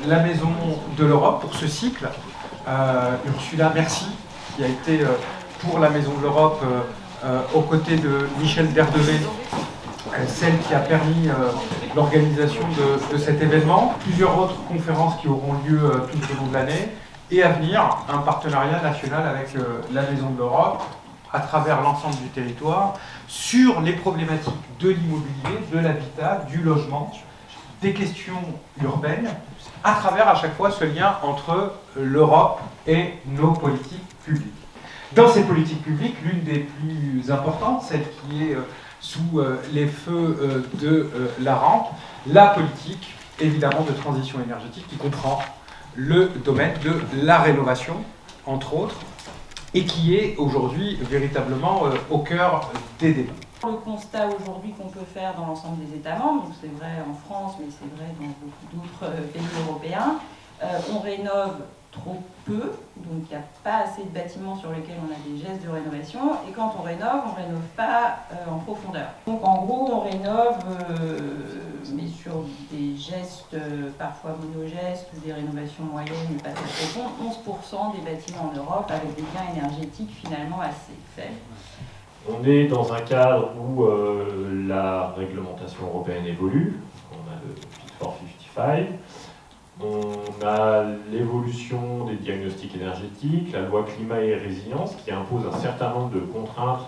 la Maison de l'Europe pour ce cycle. Ursula, merci, qui a été pour la Maison de l'Europe aux côtés de Michel Derdevey, celle qui a permis l'organisation de cet événement. Plusieurs autres conférences qui auront lieu tout au long de l'année. Et à venir, un partenariat national avec la Maison de l'Europe à travers l'ensemble du territoire sur les problématiques de l'immobilier, de l'habitat, du logement, des questions urbaines, à travers à chaque fois ce lien entre l'Europe et nos politiques publiques. Dans ces politiques publiques, l'une des plus importantes, celle qui est sous les feux de la rampe, la politique évidemment de transition énergétique qui comprend le domaine de la rénovation, entre autres, et qui est aujourd'hui véritablement au cœur des débats. Le constat aujourd'hui qu'on peut faire dans l'ensemble des États membres, donc c'est vrai en France, mais c'est vrai dans beaucoup d'autres pays européens, on rénove trop peu, donc il n'y a pas assez de bâtiments sur lesquels on a des gestes de rénovation, et quand on rénove pas en profondeur. Donc en gros, on rénove, mais sur des gestes parfois monogestes ou des rénovations moyennes, mais pas très profondes, 11% des bâtiments en Europe avec des gains énergétiques finalement assez faibles. On est dans un cadre où la réglementation européenne évolue, on a le Fit for 55, on a l'évolution des diagnostics énergétiques, la loi climat et résilience qui impose un certain nombre de contraintes,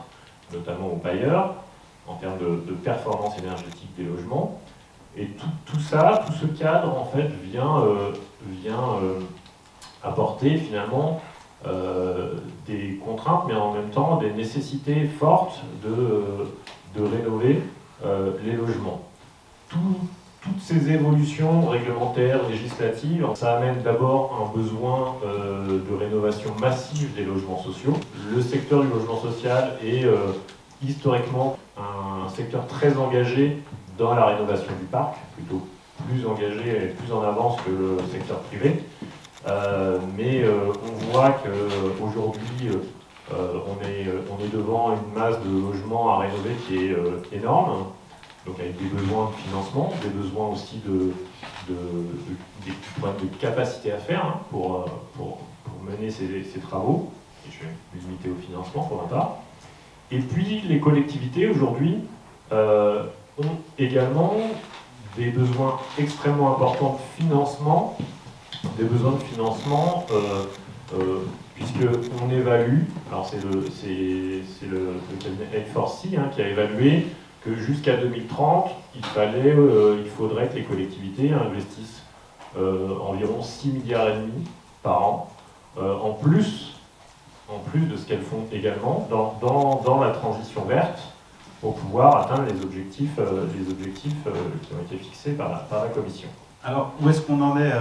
notamment aux bailleurs, en termes de performance énergétique des logements. Et tout ça, tout ce cadre en fait vient apporter finalement des contraintes, mais en même temps des nécessités fortes de rénover les logements. Toutes ces évolutions réglementaires, législatives, ça amène d'abord un besoin de rénovation massive des logements sociaux. Le secteur du logement social est historiquement un secteur très engagé dans la rénovation du parc, plutôt plus engagé et plus en avance que le secteur privé. Mais on voit qu'aujourd'hui, on est devant une masse de logements à rénover qui est énorme, donc avec des besoins de financement, des besoins aussi des problèmes de capacité à faire hein, pour mener ces travaux. Et je vais me limiter au financement pour ma part. Et puis les collectivités aujourd'hui ont également des besoins extrêmement importants de financement, puisqu'on évalue, alors c'est le cabinet A4C hein, qui a évalué que jusqu'à 2030, il faudrait que les collectivités investissent environ 6,5 milliards par an, en plus de ce qu'elles font également dans la transition verte, pour pouvoir atteindre les objectifs qui ont été fixés par la Commission. Alors, où est-ce qu'on en est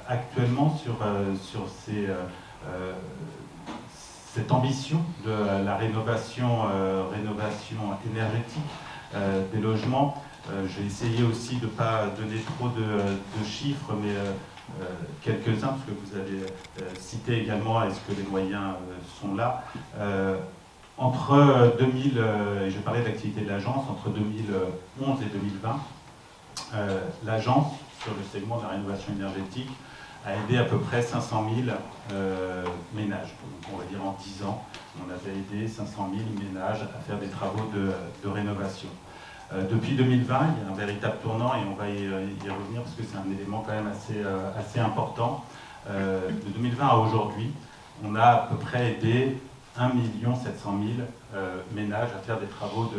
actuellement sur cette ambition de la rénovation énergétique des logements? J'ai essayé aussi de ne pas donner trop de chiffres, mais quelques-uns, parce que vous avez cité également, est-ce que les moyens sont là entre 2000, et je parlais de l'activité de l'agence, entre 2011 et 2020, l'agence, sur le segment de la rénovation énergétique, a aidé à peu près 500 000 ménages. Donc on va dire en 10 ans, on avait aidé 500 000 ménages à faire des travaux de rénovation. Depuis 2020, il y a un véritable tournant et on va y revenir parce que c'est un élément quand même assez important. De 2020 à aujourd'hui, on a à peu près aidé 1 700 000 ménages à faire des travaux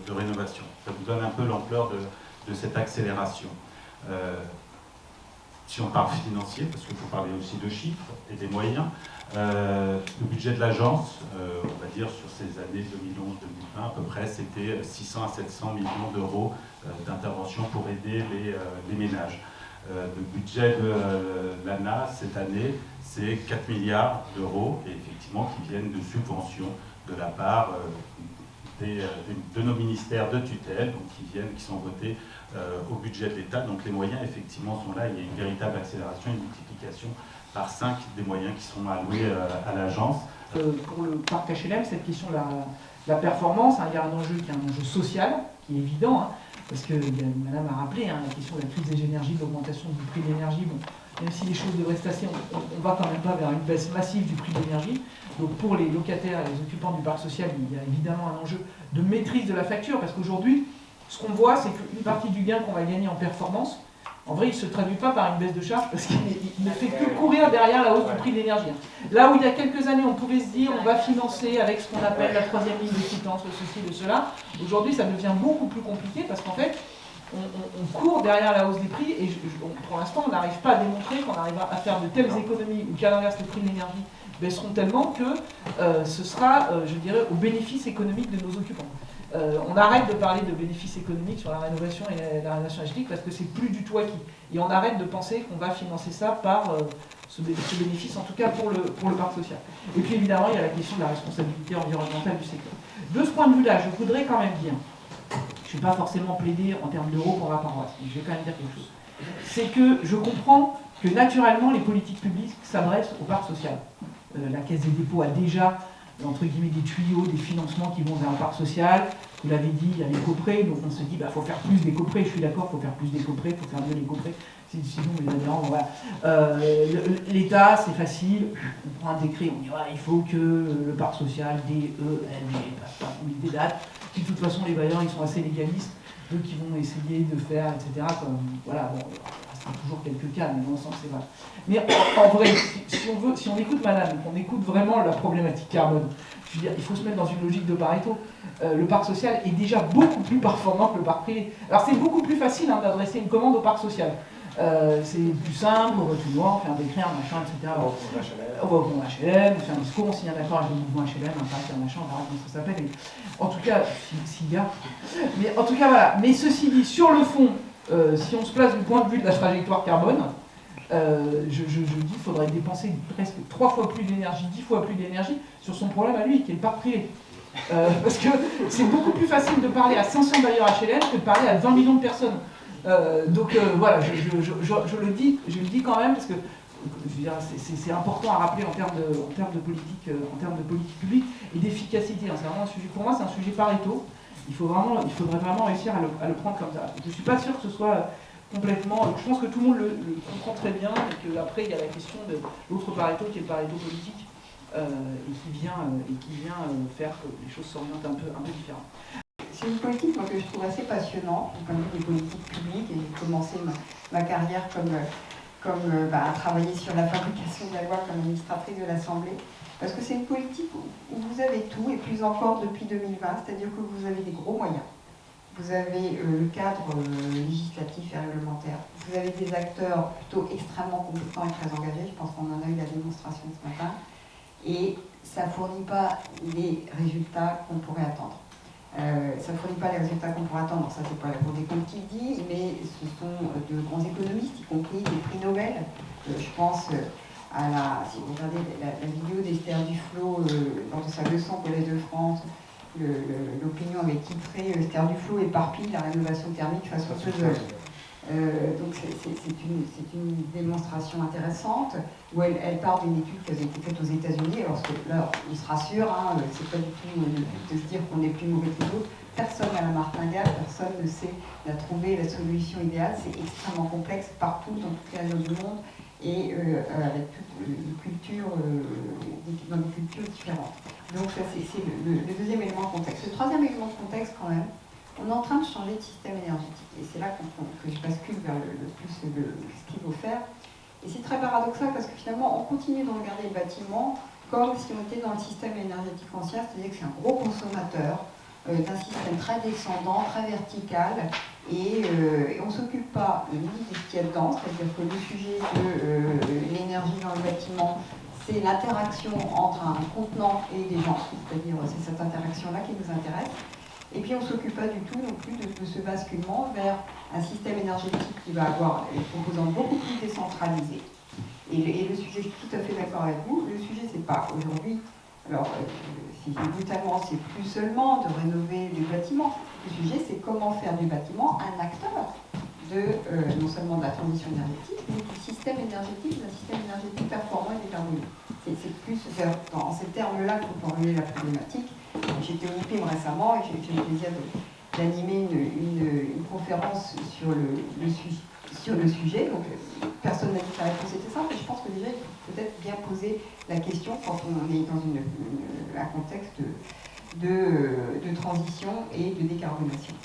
de rénovation. Ça vous donne un peu l'ampleur de cette accélération. Si on parle financier, parce qu'il faut parler aussi de chiffres et des moyens, le budget de l'agence, on va dire sur ces années 2011-2020, à peu près, c'était 600 à 700 millions d'euros d'intervention pour aider les ménages. Le budget de l'ANA cette année, c'est 4 milliards d'euros, et effectivement qui viennent de subventions de la part de nos ministères de tutelle, donc qui sont votés au budget de l'État. Donc les moyens effectivement sont là, il y a une véritable accélération, une multiplication par 5 des moyens qui sont alloués à l'agence. Pour le parc HLM, cette question de la performance, il y a un enjeu qui est un enjeu social, qui est évident, parce que Madame a rappelé la question de la crise des énergies, de l'augmentation du prix de l'énergie. Bon, même si les choses devraient se tasser, on va quand même pas vers une baisse massive du prix de l'énergie. Donc pour les locataires et les occupants du parc social, il y a évidemment un enjeu de maîtrise de la facture, parce qu'aujourd'hui, ce qu'on voit, c'est qu'une partie du gain qu'on va gagner en performance, en vrai, il ne se traduit pas par une baisse de charge, parce qu'il ne fait que courir derrière la hausse du prix de l'énergie. Là où il y a quelques années, on pouvait se dire on va financer avec ce qu'on appelle la troisième ligne de quittance, ceci, de cela, aujourd'hui, ça devient beaucoup plus compliqué, parce qu'en fait, on court derrière la hausse des prix, et pour l'instant, on n'arrive pas à démontrer qu'on arrivera à faire de telles économies, ou qu'à l'inverse, les prix de l'énergie baisseront tellement que ce sera, je dirais, au bénéfice économique de nos occupants. On arrête de parler de bénéfices économiques sur la rénovation et la rénovation énergétique parce que c'est plus du tout acquis. Et on arrête de penser qu'on va financer ça par ce bénéfice, en tout cas pour le parc social. Et puis évidemment, il y a la question de la responsabilité environnementale du secteur. De ce point de vue-là, je voudrais quand même dire, je ne vais pas forcément plaider en termes d'euros pour ma paroisse, mais je vais quand même dire quelque chose. C'est que je comprends que naturellement, les politiques publiques s'adressent au parc social. La Caisse des dépôts a déjà entre guillemets des tuyaux, des financements qui vont vers le parc social. Vous l'avez dit, il y a les coprés, donc on se dit faut faire plus des coprés, je suis d'accord, il faut faire plus des coprés, il faut faire mieux les coprés, sinon les adhérents, voilà. L'État, c'est facile, on prend un décret, on dit il faut que le parc social, des dates, puis de toute façon les bailleurs ils sont assez légalistes, eux qui vont essayer de faire, etc. Comme, voilà, bon, il y a toujours quelques cas, mais dans l'ensemble c'est vrai. Mais en vrai, si on écoute Madame, qu'on écoute vraiment la problématique carbone, je veux dire, il faut se mettre dans une logique de Pareto. Le parc social est déjà beaucoup plus performant que le parc privé. Alors c'est beaucoup plus facile d'adresser une commande au parc social. C'est plus simple, on va plus loin, on fait un décret, un machin, etc. On va au fond HLM, on fait un discours, on signe un accord avec le mouvement HLM, un pacte, un machin, on verra comment ça s'appelle. En tout cas, s'il y a. Mais en tout cas, voilà. Mais ceci dit, sur le fond, si on se place du point de vue de la trajectoire carbone, je dis qu'il faudrait dépenser presque 3 fois plus d'énergie, 10 fois plus d'énergie sur son problème à lui, qui est le parc privé. Parce que c'est beaucoup plus facile de parler à 500 bailleurs HLM que de parler à 20 millions de personnes. Donc voilà, je le dis quand même, parce que c'est important à rappeler en termes de politique publique et d'efficacité. C'est vraiment un sujet, pour moi, c'est un sujet Pareto. Il faudrait vraiment réussir à le prendre comme ça. Je ne suis pas sûr que ce soit complètement. Je pense que tout le monde le comprend très bien, et qu'après il y a la question de l'autre Pareto qui est le Pareto politique, et qui vient faire que les choses s'orientent un peu différemment. C'est une politique moi, que je trouve assez passionnante, comme des politiques publiques, et j'ai commencé ma carrière à travailler sur la fabrication de la loi comme administratrice de l'Assemblée, parce que c'est une politique où vous avez tout, et plus encore depuis 2020, c'est-à-dire que vous avez des gros moyens. Vous avez le cadre législatif et réglementaire. Vous avez des acteurs plutôt extrêmement compétents et très engagés. Je pense qu'on en a eu la démonstration ce matin. Et ça ne fournit pas les résultats qu'on pourrait attendre. Ça ne fournit pas les résultats qu'on pourrait attendre. Ça, c'est pas la Cour des comptes qui le dit, mais ce sont de grands économistes, y compris des prix Nobel. Je pense si vous regardez la vidéo d'Esther Duflo lors de sa leçon au Collège de France, l'opinion avait titré Esther Duflo éparpille la rénovation thermique face aux peseurs. Donc c'est une démonstration intéressante où elle part d'une étude qui avait été faite aux États-Unis. Alors là, on se rassure, c'est pas du tout le but de se dire qu'on est plus mauvais que les autres. Personne n'a la martingale, personne ne sait trouver la solution idéale. C'est extrêmement complexe partout, dans toutes les régions du monde, et avec toutes les cultures, dans des cultures différentes. Donc ça, c'est le deuxième élément de contexte. Le troisième élément de contexte, quand même, on est en train de changer de système énergétique. Et c'est là que je bascule vers ce qu'il faut faire. Et c'est très paradoxal parce que finalement, on continue de regarder le bâtiment comme si on était dans le système énergétique ancien, c'est-à-dire que c'est un gros consommateur d'un système très descendant, très vertical, et on ne s'occupe pas ni de ce qu'il y a dedans, c'est-à-dire que le sujet de l'énergie dans le bâtiment, c'est l'interaction entre un contenant et des gens, c'est-à-dire c'est cette interaction-là qui nous intéresse. Et puis on ne s'occupe pas du tout non plus de ce basculement vers un système énergétique qui va avoir des composants beaucoup plus décentralisés. Et le sujet, je suis tout à fait d'accord avec vous, le sujet c'est pas aujourd'hui, alors si brutalement c'est plus seulement de rénover les bâtiments, le sujet c'est comment faire du bâtiment un acteur non seulement de la transition énergétique, mais du système énergétique, d'un système énergétique performant et décarboné. C'est plus dans ces termes-là qu'on peut relier la problématique. J'étais au MIPIM récemment et j'ai eu le plaisir d'animer une conférence sur le sujet. Donc, personne n'a dit que la réponse était simple, mais je pense que déjà, il faut peut-être bien poser la question quand on est dans un contexte de transition et de décarbonation.